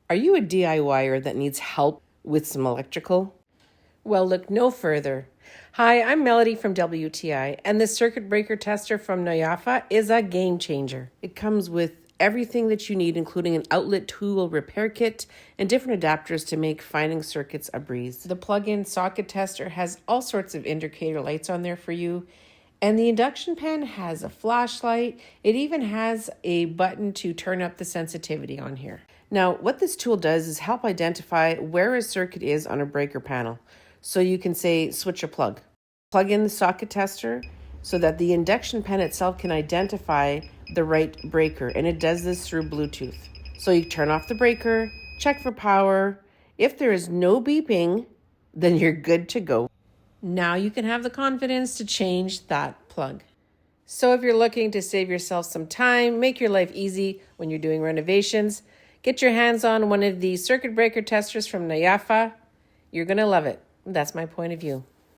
Are you a DIYer that needs help with some electrical? Well, look no further. Hi, I'm Melody from WTI, and this circuit breaker tester from NOYAFA is a game changer. It comes with everything that you need, including an outlet tool repair kit and different adapters to make finding circuits a breeze. The plug-in socket tester has all sorts of indicator lights on there for you, and the induction pan has a flashlight. It even has a button to turn up the sensitivity on here. Now, what this tool does is help identify where a circuit is on a breaker panel. So you can say, switch a plug. Plug in the socket tester so that the induction pan itself can identify the right breaker, and it does this through Bluetooth. So you turn off the breaker, check for power. If there is no beeping, then you're good to go. Now you can have the confidence to change that plug. So if you're looking to save yourself some time, make your life easy when you're doing renovations, get your hands on one of these circuit breaker testers from NOYAFA. You're going to love it. That's my point of view.